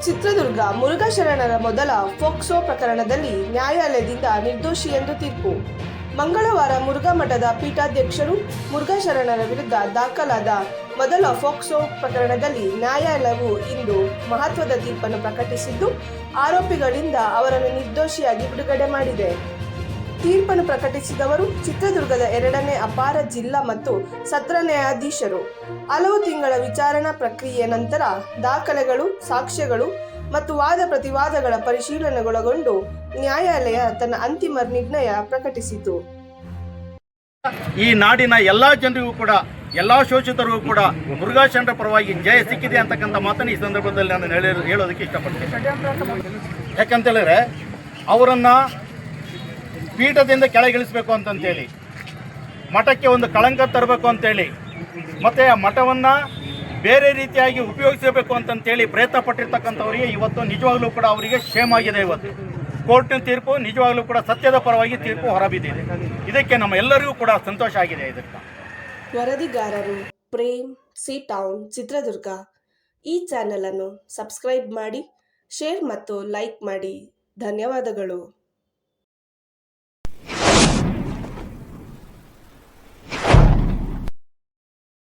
ಚಿತ್ರದುರ್ಗ ಮುರುಘಾ ಶರಣರ ಮೊದಲ ಫೋಕ್ಸೋ ಪ್ರಕರಣದಲ್ಲಿ ನ್ಯಾಯಾಲಯದಿಂದ ನಿರ್ದೋಷಿ ಎಂದು ತೀರ್ಪು. ಮಂಗಳವಾರ ಮುರುಘಾ ಮಠದ ಪೀಠಾಧ್ಯಕ್ಷರು ಮುರುಘಾ ಶರಣರ ವಿರುದ್ಧ ದಾಖಲಾದ ಮೊದಲ ಫೋಕ್ಸೋ ಪ್ರಕರಣದಲ್ಲಿ ನ್ಯಾಯಾಲಯವು ಇಂದು ಮಹತ್ವದ ತೀರ್ಪನ್ನು ಪ್ರಕಟಿಸಿದ್ದು, ಆರೋಪಿಗಳಿಂದ ಅವರನ್ನು ನಿರ್ದೋಷಿಯಾಗಿ ಬಿಡುಗಡೆ ಮಾಡಿದೆ. ತೀರ್ಪನ್ನು ಪ್ರಕಟಿಸಿದವರು ಚಿತ್ರದುರ್ಗದ 2ನೇ ಅಪಾರ ಜಿಲ್ಲಾ ಮತ್ತು ಸತ್ರ ನ್ಯಾಯಾಧೀಶರು. ಹಲವು ತಿಂಗಳ ವಿಚಾರಣಾ ಪ್ರಕ್ರಿಯೆಯ ನಂತರ ದಾಖಲೆಗಳು, ಸಾಕ್ಷ್ಯಗಳು ಮತ್ತು ವಾದ ಪ್ರತಿವಾದಗಳ ಪರಿಶೀಲನೆಗೊಳಗೊಂಡು ನ್ಯಾಯಾಲಯ ತನ್ನ ಅಂತಿಮ ನಿರ್ಣಯ ಪ್ರಕಟಿಸಿತು. ಈ ನಾಡಿನ ಎಲ್ಲ ಜನರಿಗೂ ಕೂಡ, ಎಲ್ಲ ಶೋಷಿತರಿಗೂ ಕೂಡ ಮುರುಘಾ ಶರಣರ ಪರವಾಗಿ ಜಯ ಸಿಕ್ಕಿದೆ ಅಂತಕ್ಕಂಥ ಮಾತನ್ನು ಈ ಸಂದರ್ಭದಲ್ಲಿ ನಾನು ಹೇಳೋದಕ್ಕೆ ಇಷ್ಟಪಡ್ತೀನಿ. ಯಾಕಂತೇಳಿದ್ರೆ ಅವರನ್ನು ಪೀಠದಿಂದ ಕೆಳಗಿಳಿಸಬೇಕು ಅಂತಂತೇಳಿ, ಮಠಕ್ಕೆ ಒಂದು ಕಳಂಕ ತರಬೇಕು ಅಂತೇಳಿ, ಮತ್ತು ಆ ಮಠವನ್ನು ಬೇರೆ ರೀತಿಯಾಗಿ ಉಪಯೋಗಿಸಬೇಕು ಅಂತಂತೇಳಿ ಪ್ರಯತ್ನ ಪಟ್ಟಿರ್ತಕ್ಕಂಥವರಿಗೆ ಇವತ್ತು ನಿಜವಾಗ್ಲೂ ಕೂಡ ಅವರಿಗೆ ಶೇಮ್ ಆಗಿದೆ. ಇವತ್ತು ಕೋರ್ಟ್ನ ತೀರ್ಪು ನಿಜವಾಗ್ಲೂ ಕೂಡ ಸತ್ಯದ ಪರವಾಗಿ ತೀರ್ಪು ಹೊರಬಿದ್ದಿದೆ. ಇದಕ್ಕೆ ನಮ್ಮ ಎಲ್ಲರಿಗೂ ಕೂಡ ಸಂತೋಷ ಆಗಿದೆ. ಇದಕ್ಕೆ ವರದಿಗಾರರು ಪ್ರೇಮ್ ಸಿ ಟೌನ್ ಚಿತ್ರದುರ್ಗ. ಈ ಚಾನೆಲ್ ಅನ್ನು ಸಬ್ಸ್ಕ್ರೈಬ್ ಮಾಡಿ, ಶೇರ್ ಮತ್ತು ಲೈಕ್ ಮಾಡಿ. ಧನ್ಯವಾದಗಳು.